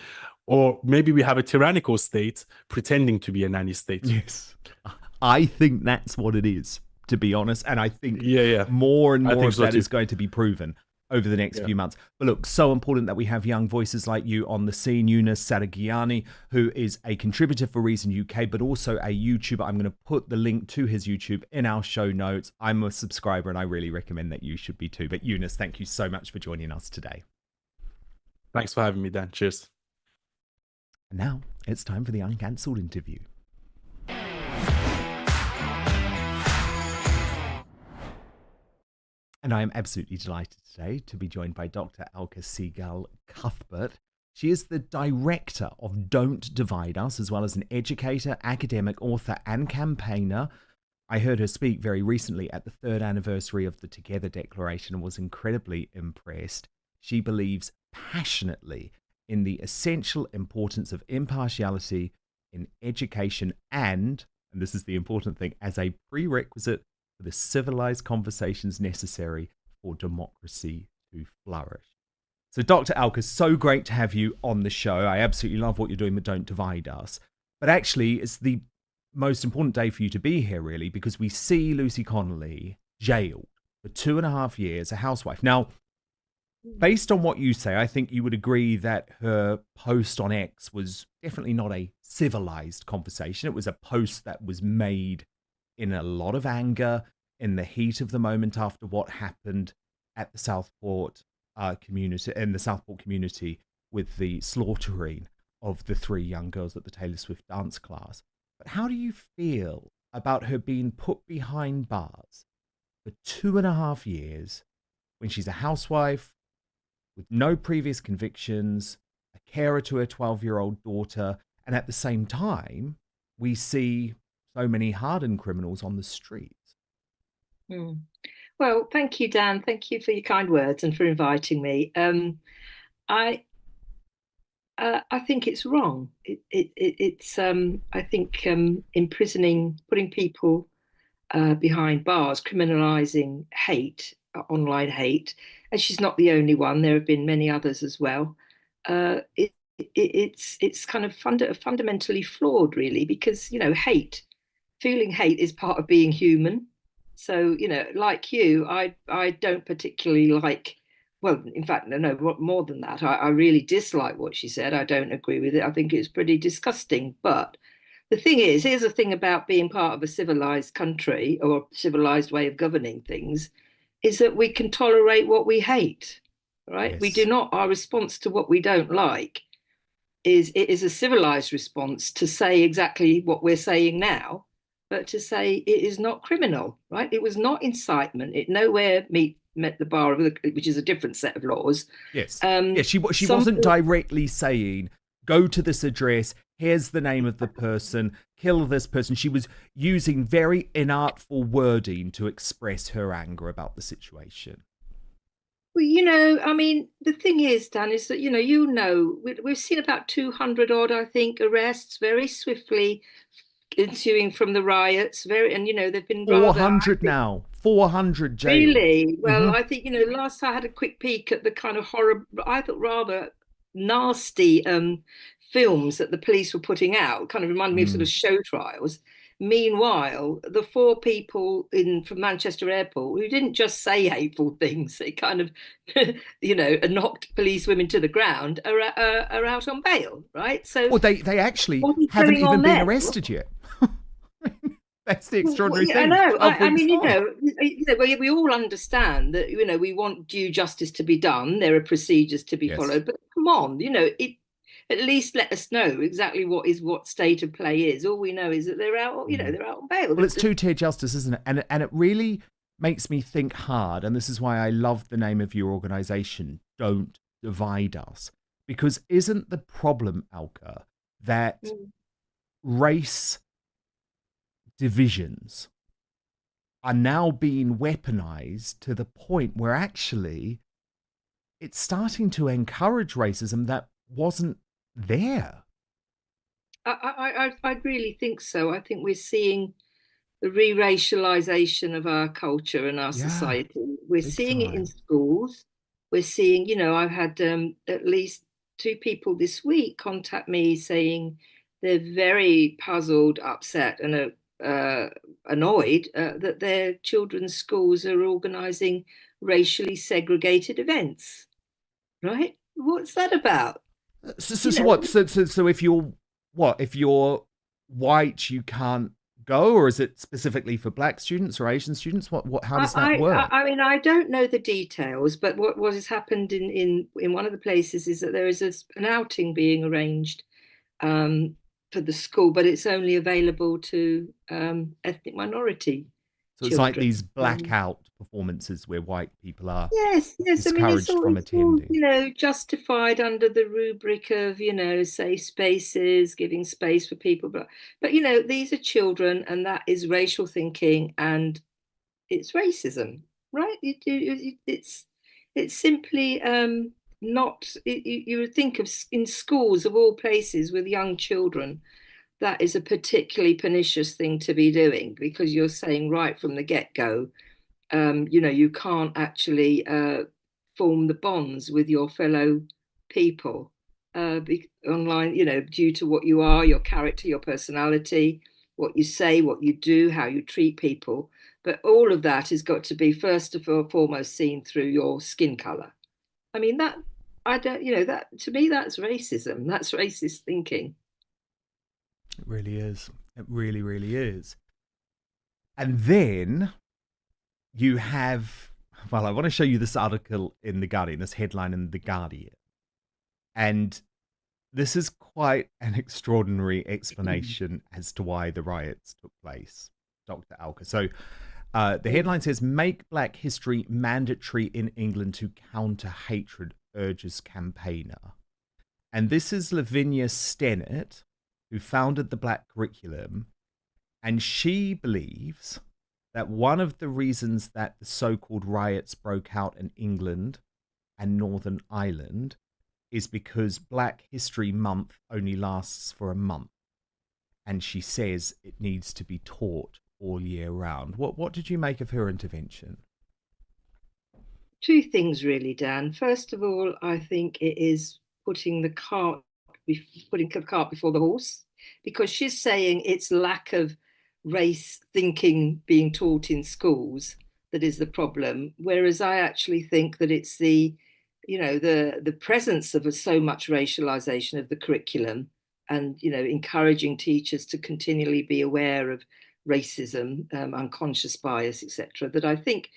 Or maybe we have a tyrannical state pretending to be a nanny state. Yes. I think that's what it is, to be honest. And I think more and more of that is going to be proven over the next few months. But look, so important that we have young voices like you on the scene. Yunus Saragiani, who is a contributor for Reason UK, but also a YouTuber. I'm going to put the link to his YouTube in our show notes. I'm a subscriber and I really recommend that you should be too. But Yunus, thank you so much for joining us today. Thanks for having me, Dan. Cheers. And now it's time for the Uncancelled interview. And I am absolutely delighted today to be joined by Dr. Alka Sehgal-Cuthbert. She is the director of Don't Divide Us, as well as an educator, academic, author, and campaigner. I heard her speak very recently at the 3rd anniversary of the Together Declaration and was incredibly impressed. She believes passionately in the essential importance of impartiality in education and this is the important thing, as a prerequisite for the civilized conversations necessary for democracy to flourish. So Dr. Alka, so great to have you on the show. I absolutely love what you're doing with Don't Divide Us. But actually, it's the most important day for you to be here, really, because we see Lucy Connelly jailed for 2.5 years, a housewife. Now, based on what you say, I think you would agree that her post on X was definitely not a civilized conversation. It was a post that was made in a lot of anger, in the heat of the moment after what happened at the Southport community with the slaughtering of the 3 young girls at the Taylor Swift dance class. But how do you feel about her being put behind bars for 2.5 years when she's a housewife with no previous convictions, a carer to her 12-year-old daughter, and at the same time, we see so many hardened criminals on the streets? Well, thank you, Dan. Thank you for your kind words and for inviting me. I think it's wrong. It's I think imprisoning, putting people behind bars, criminalising hate, online hate, and she's not the only one. There have been many others as well. It's kind of fundamentally flawed, really, because, you know, feeling hate is part of being human. So, you know, like you, I don't particularly like, well, in fact, no, more than that. I really dislike what she said. I don't agree with it. I think it's pretty disgusting. But the thing is, here's the thing about being part of a civilized country or civilized way of governing things, is that we can tolerate what we hate, right? Yes. We do not. Our response to what we don't like is a civilized response to say exactly what we're saying now, but to say it is not criminal, right? It was not incitement. It nowhere met the bar, which is a different set of laws. Yes. She wasn't directly saying, go to this address, here's the name of the person, kill this person. She was using very inartful wording to express her anger about the situation. Well, you know, I mean, the thing is, Dan, is that, we've seen about 200 odd, I think, arrests very swiftly ensuing from the riots. And, you know, they've been 400 now. 400 jail. Really? Well, I think, you know, last time I had a quick peek at the kind of I thought rather nasty films that the police were putting out, kind of reminded me of sort of show trials. Meanwhile, the 4 people from Manchester Airport who didn't just say hateful things, they kind of, you know, knocked police women to the ground, are out on bail, right? So, well, they actually haven't even been arrested yet. That's the extraordinary thing. I know. I mean, you know, we all understand that, you know, we want due justice to be done. There are procedures to be followed, but come on, you know, at least let us know exactly what state of play is. All we know is that they're out, you know, they're out on bail. Well, it's 2-tier justice, isn't it? And it really makes me think hard, and this is why I love the name of your organisation, Don't Divide Us. Because isn't the problem, Alka, that race divisions are now being weaponized to the point where actually it's starting to encourage racism that wasn't there? I really think so. I think we're seeing the re-racialization of our culture and our society. We're seeing it in schools. We're seeing, I've had at least 2 people this week contact me saying they're very puzzled, upset, and annoyed that their children's schools are organising racially segregated events. Right? What's that about? So what? So if you're white, you can't go, or is it specifically for black students or Asian students? How does that work? I mean, I don't know the details, but what has happened in one of the places is that there is an outing being arranged for the school, but it's only available to ethnic minority. So it's like these blackout performances where white people are discouraged from attending. Justified under the rubric of, safe spaces, giving space for people. But these are children, and that is racial thinking, and it's racism, right? It's simply not. You would think of in schools of all places with young children, that is a particularly pernicious thing to be doing, because you're saying right from the get-go, you can't actually form the bonds with your fellow people online, due to what you are, your character, your personality, what you say, what you do, how you treat people. But all of that has got to be first of all foremost seen through your skin color. I mean, that to me, that's racism. That's racist thinking. It really is. It really, really is. And then you have, I want to show you this article in The Guardian, this headline in The Guardian. And this is quite an extraordinary explanation as to why the riots took place, Dr. Alka. So the headline says, "Make Black History Mandatory in England to Counter Hatred, Urges Campaigner." And this is Lavinia Stennett, who founded the Black Curriculum, and she believes that one of the reasons that the so-called riots broke out in England and Northern Ireland is because Black History Month only lasts for a month, and she says it needs to be taught all year round. What did you make of her intervention? 2 things really, Dan. First of all, I think it is putting the cart before the horse, because she's saying it's lack of race thinking being taught in schools that is the problem, whereas I actually think that it's the presence of so much racialization of the curriculum, and encouraging teachers to continually be aware of racism, unconscious bias, etc., that I think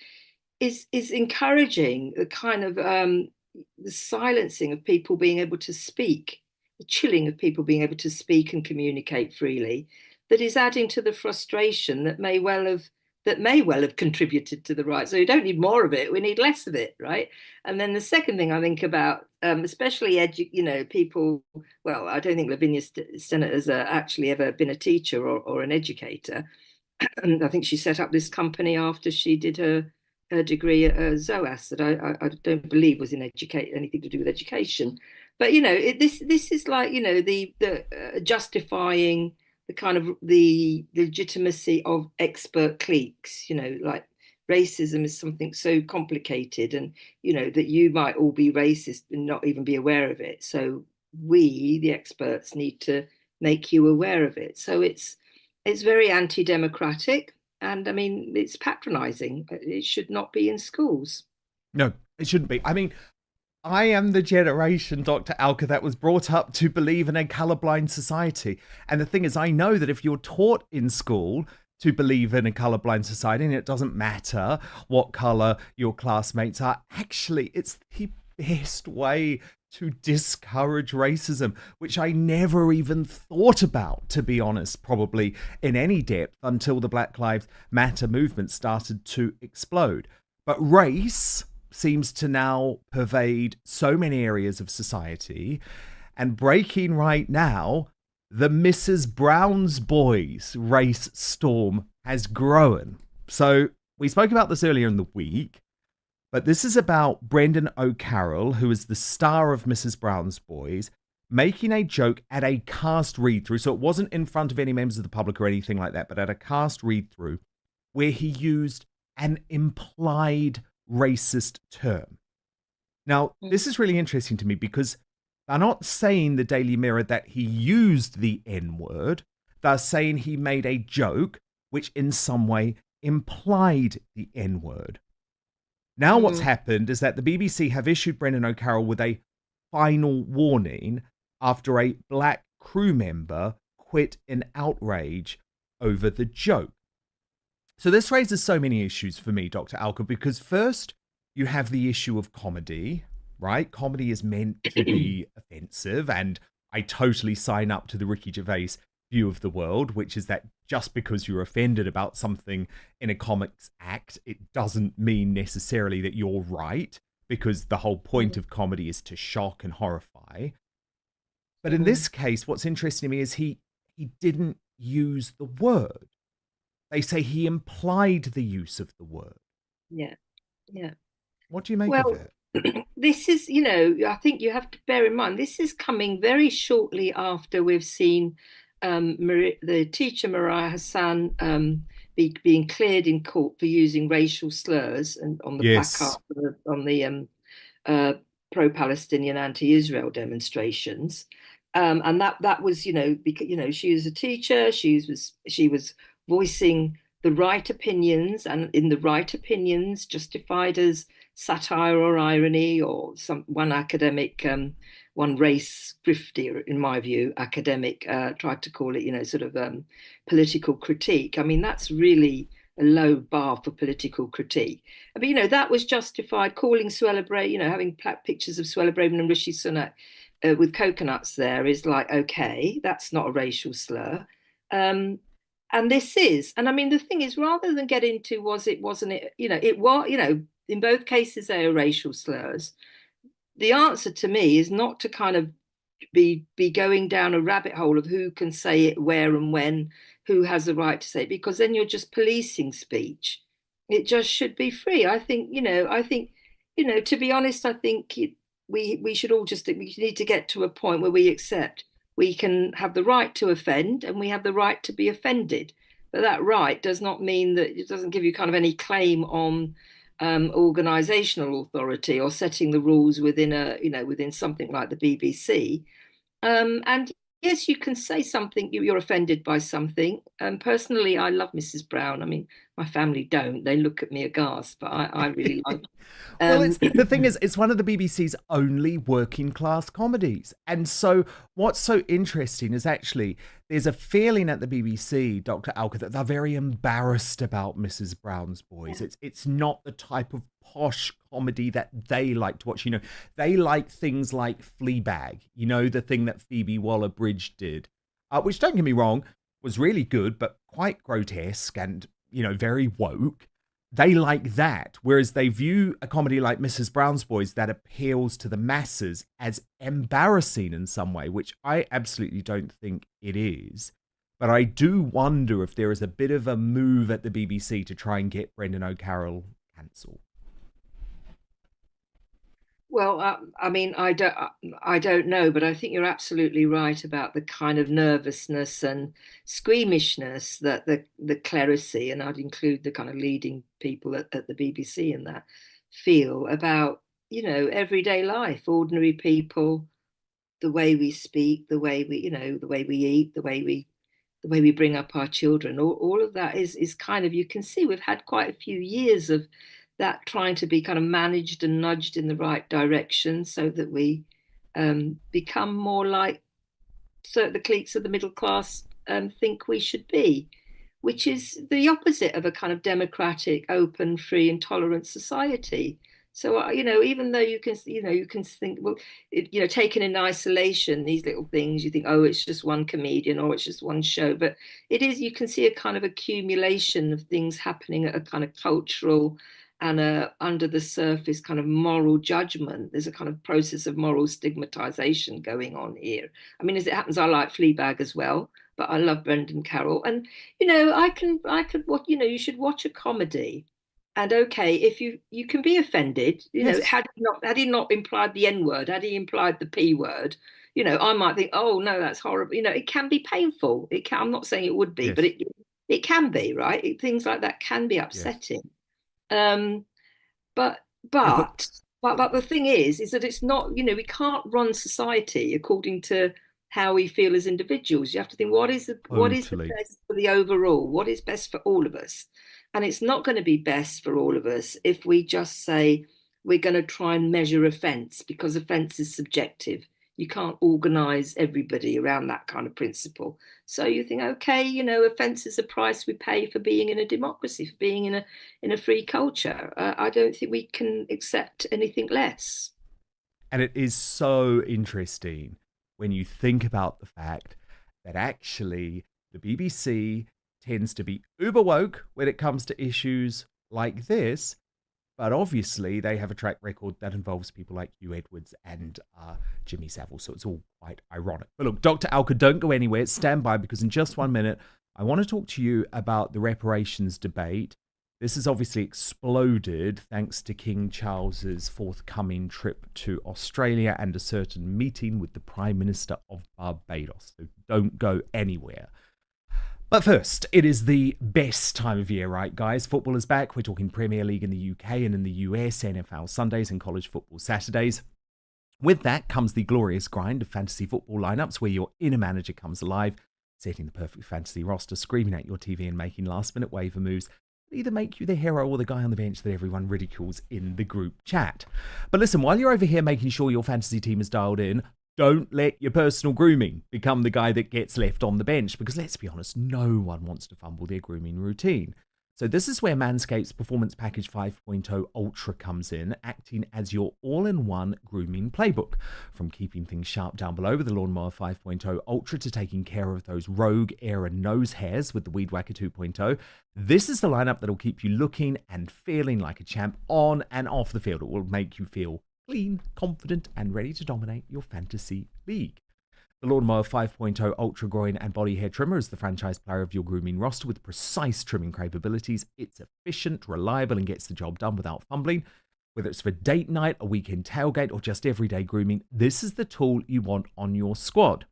is encouraging the kind of the silencing of people being able to speak, the chilling of people being able to speak and communicate freely, that is adding to the frustration that may well have contributed to the riot. So we don't need more of it, we need less of it, right? And then the second thing I think about, especially people, well, I don't think Lavinia Stennett has actually ever been a teacher or an educator. And I think she set up this company after she did her degree at ZOAS that I don't believe was in anything to do with education. But this is like the justifying the kind of the legitimacy of expert cliques. Like racism is something so complicated, and that you might all be racist and not even be aware of it. So we, the experts, need to make you aware of it. So it's very anti-democratic, and I mean it's patronising. It should not be in schools. No, it shouldn't be. I mean, I am the generation, Dr. Alka, that was brought up to believe in a colourblind society. And the thing is, I know that if you're taught in school to believe in a colourblind society, and it doesn't matter what colour your classmates are, actually, it's the best way to discourage racism, which I never even thought about, to be honest, probably in any depth until the Black Lives Matter movement started to explode. But race seems to now pervade so many areas of society. And breaking right now, the Mrs. Brown's Boys race storm has grown. So we spoke about this earlier in the week, but this is about Brendan O'Carroll, who is the star of Mrs. Brown's Boys, making a joke at a cast read-through. So it wasn't in front of any members of the public or anything like that, but at a cast read-through where he used an implied racist term. Now, this is really interesting to me because they're not saying, the Daily Mirror, that he used the N-word. They're saying he made a joke which in some way implied the N-word. Now what's happened is that the BBC have issued Brendan O'Carroll with a final warning after a black crew member quit in outrage over the joke. So this raises so many issues for me, Dr. Alka, because first you have the issue of comedy, right? Comedy is meant to be offensive, and I totally sign up to the Ricky Gervais view of the world, which is that just because you're offended about something in a comics act, it doesn't mean necessarily that you're right, because the whole point of comedy is to shock and horrify. But in this case, what's interesting to me is he didn't use the word. They say he implied the use of the word. Yeah. What do you make of it? This is, I think you have to bear in mind, this is coming very shortly after we've seen the teacher Mariah Hassan being cleared in court for using racial slurs and on the placard on the pro-Palestinian, anti-Israel demonstrations, and that was because she was a teacher, she was voicing the right opinions, and in the right opinions justified as satire or irony, or one academic, one race grifter, in my view, academic, tried to call it, political critique. I mean, that's really a low bar for political critique. But, that was justified. Calling Suella, having pictures of Suella Braverman and Rishi Sunak with coconuts there is like, okay, that's not a racial slur. And this is, and I mean, the thing is, rather than get into wasn't it, it was, in both cases they are racial slurs. The answer to me is not to kind of be going down a rabbit hole of who can say it, where and when, who has the right to say it, because then you're just policing speech. It just should be free. I think, to be honest, I think we should all we need to get to a point where we accept we can have the right to offend and we have the right to be offended. But that right does not mean that it doesn't give you kind of any claim on organisational authority or setting the rules within within something like the BBC. And yes, you can say something, you're offended by something. Personally, I love Mrs. Brown. I mean, my family don't. They look at me aghast, but I really like it. Well, the thing is, it's one of the BBC's only working class comedies. And so what's so interesting is actually there's a feeling at the BBC, Dr. Alka, that they're very embarrassed about Mrs. Brown's Boys. It's not the type of posh comedy that they like to watch. They like things like Fleabag, the thing that Phoebe Waller-Bridge did, which, don't get me wrong, was really good, but quite grotesque and, very woke. They like that, whereas they view a comedy like Mrs. Brown's Boys that appeals to the masses as embarrassing in some way, which I absolutely don't think it is. But I do wonder if there is a bit of a move at the BBC to try and get Brendan O'Carroll cancelled. Well, I mean, I don't know, but I think you're absolutely right about the kind of nervousness and squeamishness that the clerisy, and I'd include the kind of leading people at the BBC in that, feel about, everyday life, ordinary people, the way we speak, the way we, the way we eat, the way we bring up our children. All of that is kind of, you can see we've had quite a few years of that trying to be kind of managed and nudged in the right direction so that we become more like the cliques of the middle class think we should be, which is the opposite of a kind of democratic, open, free and tolerant society. So, even though you can think, well, taken in isolation, these little things, you think, oh, it's just one comedian or it's just one show. But it is, you can see a kind of accumulation of things happening at a kind of cultural and under the surface kind of moral judgment. There's a kind of process of moral stigmatization going on here. I mean, as it happens, I like Fleabag as well, but I love Brendan Carroll. And, I could watch, you should watch a comedy. And okay, if you can be offended, Yes. had he not implied the N word, had he implied the P word, I might think, oh no, that's horrible. It can be painful. I'm not saying it would be, Yes. but it can be, right? Things like that can be upsetting. Yes. But the thing is that it's not, we can't run society according to how we feel as individuals. You have to think, what is the best for the overall? What is best for all of us? And it's not going to be best for all of us if we just say we're going to try and measure offence, because offence is subjective. You can't organise everybody around that kind of principle. So you think, okay, offence is the price we pay for being in a democracy, for being in a free culture. I don't think we can accept anything less. And it is so interesting when you think about the fact that actually the BBC tends to be uber woke when it comes to issues like this, but obviously they have a track record that involves people like Hugh Edwards and Jimmy Savile, so it's all quite ironic. But look, Dr. Alka, don't go anywhere. Stand by, because in just 1 minute, I want to talk to you about the reparations debate. This has obviously exploded thanks to King Charles's forthcoming trip to Australia and a certain meeting with the Prime Minister of Barbados. So don't go anywhere. But first, it is the best time of year, right, guys? Football is back. We're talking Premier League in the UK and in the US, NFL Sundays and college football Saturdays. With that comes the glorious grind of fantasy football lineups, where your inner manager comes alive, setting the perfect fantasy roster, screaming at your TV and making last-minute waiver moves that either make you the hero or the guy on the bench that everyone ridicules in the group chat. But listen, while you're over here making sure your fantasy team is dialed in, don't let your personal grooming become the guy that gets left on the bench, because let's be honest, no one wants to fumble their grooming routine. So this is where Manscaped's Performance Package 5.0 Ultra comes in, acting as your all-in-one grooming playbook. From keeping things sharp down below with the Lawnmower 5.0 Ultra to taking care of those rogue ear and nose hairs with the Weed Whacker 2.0, this is the lineup that'll keep you looking and feeling like a champ on and off the field. It will make you feel clean, confident, and ready to dominate your fantasy league. The Lawnmower 5.0 Ultra Groin and Body Hair Trimmer is the franchise player of your grooming roster with precise trimming capabilities. It's efficient, reliable, and gets the job done without fumbling. Whether it's for date night, a weekend tailgate, or just everyday grooming, this is the tool you want on your squad.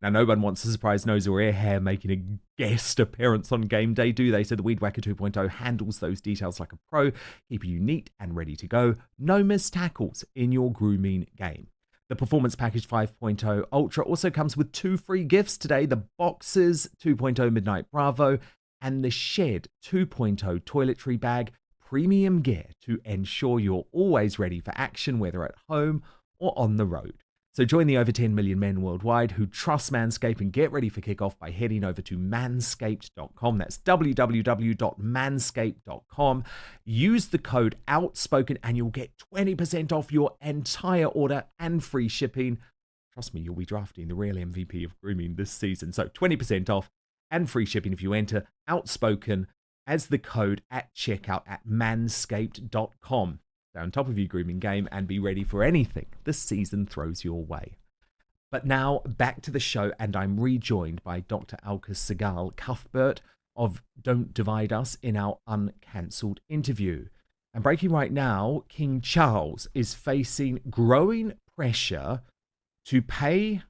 Now, no one wants a surprise nose or ear hair making a guest appearance on game day, do they? So the Weed Whacker 2.0 handles those details like a pro, keeping you neat and ready to go. No missed tackles in your grooming game. The Performance Package 5.0 Ultra also comes with 2 free gifts today: the Boxers 2.0 Midnight Bravo and the Shed 2.0 Toiletry Bag, premium gear to ensure you're always ready for action, whether at home or on the road. So join the over 10 million men worldwide who trust Manscaped and get ready for kickoff by heading over to manscaped.com. That's www.manscaped.com. Use the code Outspoken and you'll get 20% off your entire order and free shipping. Trust me, you'll be drafting the real MVP of grooming this season. So 20% off and free shipping if you enter Outspoken as the code at checkout at manscaped.com. Stay on top of your grooming game and be ready for anything the season throws your way. But now back to the show, and I'm rejoined by Dr. Alka Sehgal-Cuthbert of Don't Divide Us in our uncancelled interview. And breaking right now, King Charles is facing growing pressure to pay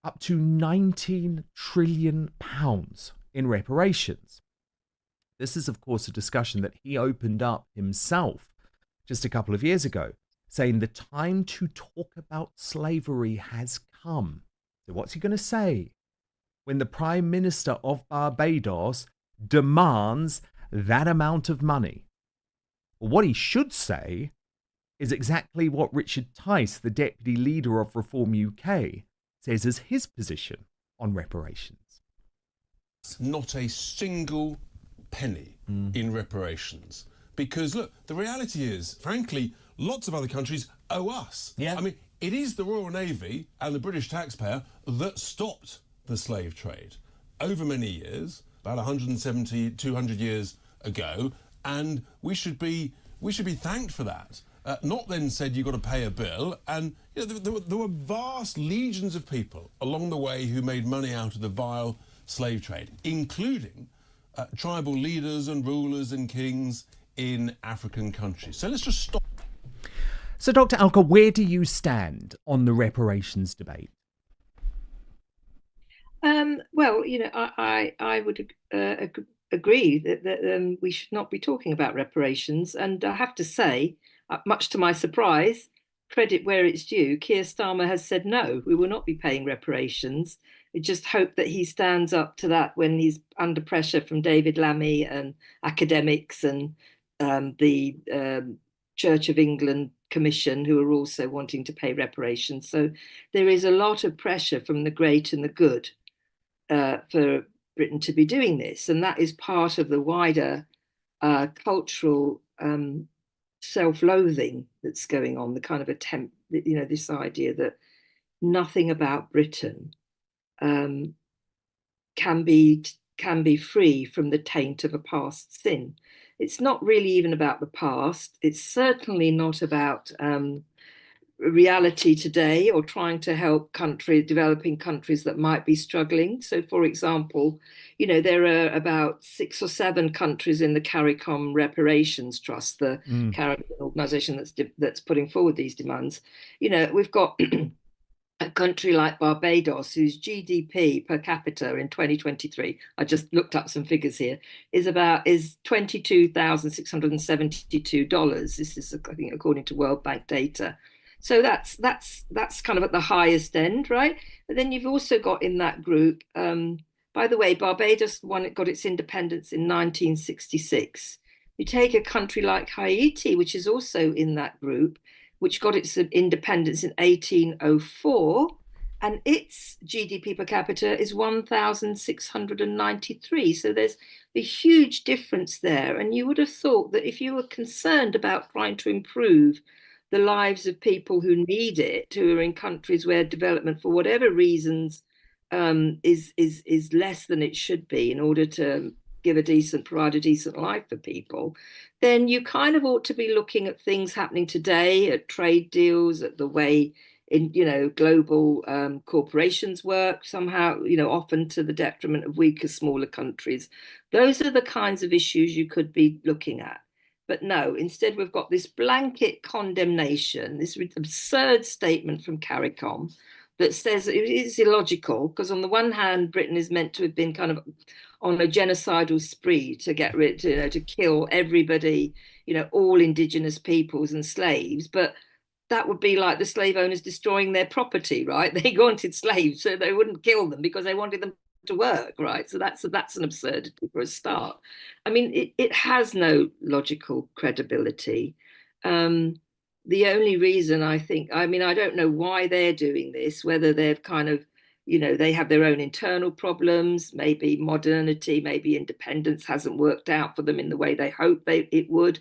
up to £19 trillion in reparations. This is, of course, a discussion that he opened up himself just a couple of years ago, saying the time to talk about slavery has come. So what's he going to say when the Prime Minister of Barbados demands that amount of money? Well, what he should say is exactly what Richard Tice, the Deputy Leader of Reform UK, says is his position on reparations. Not a single penny in reparations. Because, look, the reality is, frankly, lots of other countries owe us. Yeah. I mean, it is the Royal Navy and the British taxpayer that stopped the slave trade over many years, about 170, 200 years ago, and we should be thanked for that. Not then said you've got to pay a bill. And you know, there were vast legions of people along the way who made money out of the vile slave trade, including tribal leaders and rulers and kings in African countries. So let's just stop. So, Dr. Alka, where do you stand on the reparations debate? Well, you know, I would agree that we should not be talking about reparations. And I have to say, much to my surprise, credit where it's due, Keir Starmer has said no, we will not be paying reparations. I just hope that he stands up to that when he's under pressure from David Lammy and academics and the Church of England Commission, who are also wanting to pay reparations. So there is a lot of pressure from the great and the good for Britain to be doing this. And that is part of the wider cultural self-loathing that's going on, the kind of attempt, you know, this idea that nothing about Britain can be free from the taint of a past sin. It's not really even about the past. It's certainly not about reality today or trying to help developing countries that might be struggling. So, for example, you know, there are about 6 or 7 countries in the CARICOM Reparations Trust, the Caribbean organisation that's putting forward these demands. You know, we've got a country like Barbados, whose GDP per capita in 2023, I just looked up some figures here, is $22,672. This is, I think, according to World Bank data. So that's kind of at the highest end, right? But then you've also got in that group, by the way, Barbados got its independence in 1966. You take a country like Haiti, which is also in that group, which got its independence in 1804, and its GDP per capita is 1,693. So there's a huge difference there. And you would have thought that if you were concerned about trying to improve the lives of people who need it, who are in countries where development, for whatever reasons, is less than it should be in order to provide a decent life for people, then you kind of ought to be looking at things happening today, at trade deals, at the way global corporations work, somehow, often to the detriment of weaker, smaller countries. Those are the kinds of issues you could be looking at. But no, instead we've got this blanket condemnation, this absurd statement from CARICOM that says it is illogical, because on the one hand, Britain is meant to have been kind of on a genocidal spree to get rid, to kill everybody, all indigenous peoples and slaves. But that would be like the slave owners destroying their property, right? They wanted slaves, so they wouldn't kill them because they wanted them to work, right? So that's an absurdity for a start. I mean, it has no logical credibility. The only reason I don't know why they're doing this, whether they've kind of, they have their own internal problems, maybe modernity, maybe independence hasn't worked out for them in the way they hoped it would.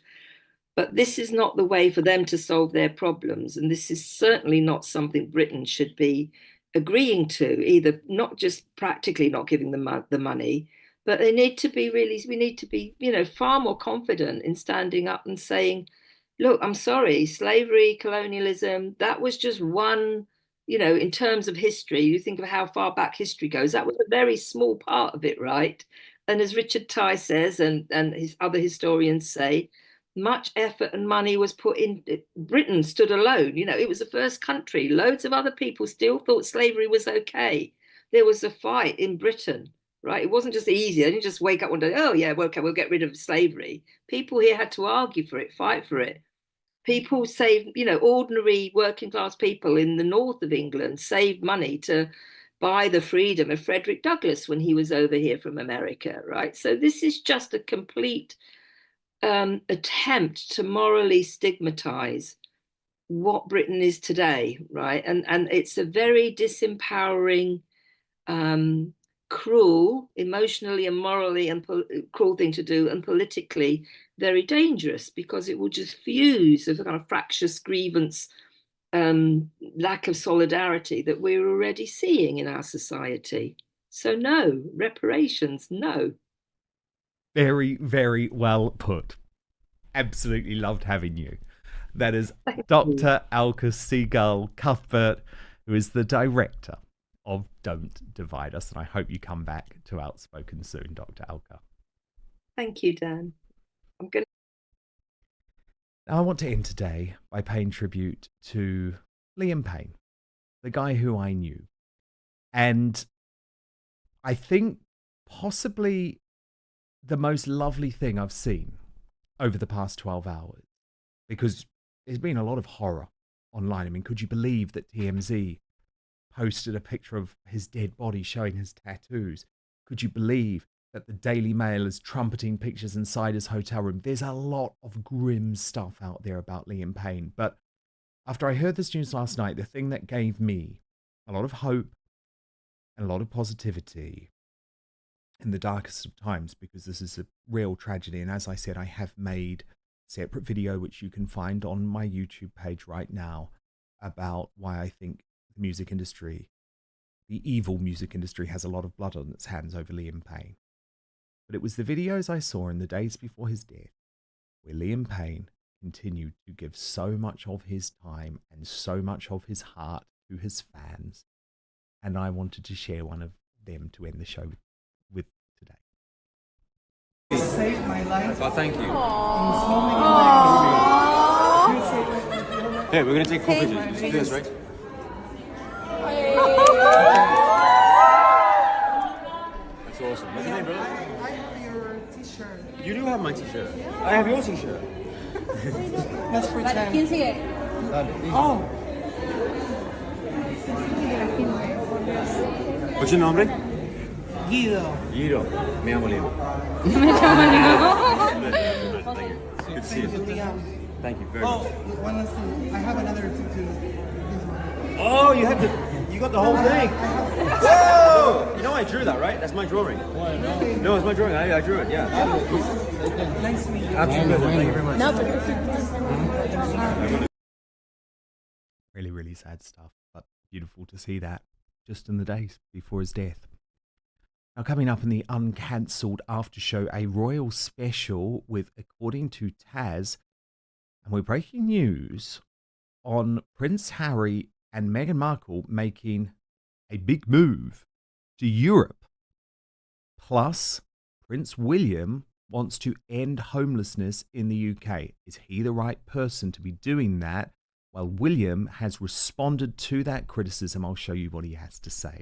But this is not the way for them to solve their problems. And this is certainly not something Britain should be agreeing to, either not just practically not giving them the money, but we need to be, far more confident in standing up and saying, look, I'm sorry, slavery, colonialism, that was just one, in terms of history, you think of how far back history goes, that was a very small part of it, right? And as Richard Tye says, and his other historians say, much effort and money was put in. Britain stood alone. It was the first country. Loads of other people still thought slavery was okay. There was a fight in Britain, right? It wasn't just easy. They didn't just wake up one day, oh, yeah, well, okay, we'll get rid of slavery. People here had to argue for it, fight for it. People saved, ordinary working class people in the north of England saved money to buy the freedom of Frederick Douglass when he was over here from America, right? So this is just a complete attempt to morally stigmatize what Britain is today, right? And it's a very disempowering, cruel, emotionally and morally and cruel thing to do, and politically very dangerous, because it will just fuse a kind of fractious grievance, lack of solidarity that we're already seeing in our society. So no, reparations, no. Very, very well put. Absolutely loved having you. That is Dr. Alka Sehgal-Cuthbert, who is the director of Don't Divide Us. And I hope you come back to Outspoken soon, Dr. Alka. Thank you, Dan. Now, I want to end today by paying tribute to Liam Payne, the guy who I knew. And I think possibly the most lovely thing I've seen over the past 12 hours, because there's been a lot of horror online. I mean, could you believe that TMZ posted a picture of his dead body showing his tattoos? Could you believe that the Daily Mail is trumpeting pictures inside his hotel room? There's a lot of grim stuff out there about Liam Payne. But after I heard this news last night, the thing that gave me a lot of hope and a lot of positivity in the darkest of times, because this is a real tragedy. And as I said, I have made a separate video, which you can find on my YouTube page right now, about why I think the music industry, the evil music industry, has a lot of blood on its hands over Liam Payne. But it was the videos I saw in the days before his death where Liam Payne continued to give so much of his time and so much of his heart to his fans. And I wanted to share one of them to end the show with today. You saved my life. Oh, thank you. Aww. Hey, we're going to take cool pictures. You see this, right? That's awesome. What's your name, brother? I have your t-shirt. You do have my t-shirt. I have your t-shirt. Let's pretend. ¿Quién sigue? Oh. What's your nombre? Guido. Guido. Me llamo Liam. Thank you. Good to see you. Thank you very much. One last thing. I have another tattoo. Oh, you got the whole thing. Whoa! You know I drew that, right? That's my drawing. No, it's my drawing. I drew it. Yeah. Nice to meet you. Absolutely. Thank you very much. Really, really sad stuff, but beautiful to see that just in the days before his death. Now, coming up in the uncancelled after show, a royal special with According to Taz, and we're breaking news on Prince Harry and Meghan Markle making a big move to Europe. Plus, Prince William wants to end homelessness in the UK. Is he the right person to be doing that? Well, William has responded to that criticism. I'll show you what he has to say.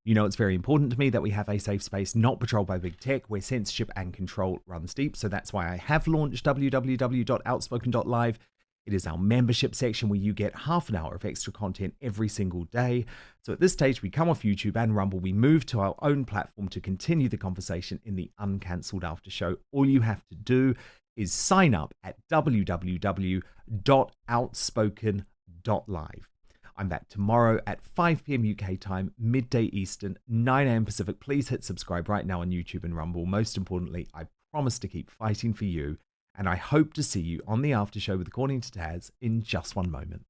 You know, it's very important to me that we have a safe space not patrolled by big tech, where censorship and control runs deep. So that's why I have launched www.outspoken.live. It is our membership section where you get half an hour of extra content every single day. So at this stage, we come off YouTube and Rumble. We move to our own platform to continue the conversation in the uncancelled after show. All you have to do is sign up at www.outspoken.live. I'm back tomorrow at 5 p.m. UK time, midday Eastern, 9 a.m. Pacific. Please hit subscribe right now on YouTube and Rumble. Most importantly, I promise to keep fighting for you, and I hope to see you on the after show with According to Taz in just one moment.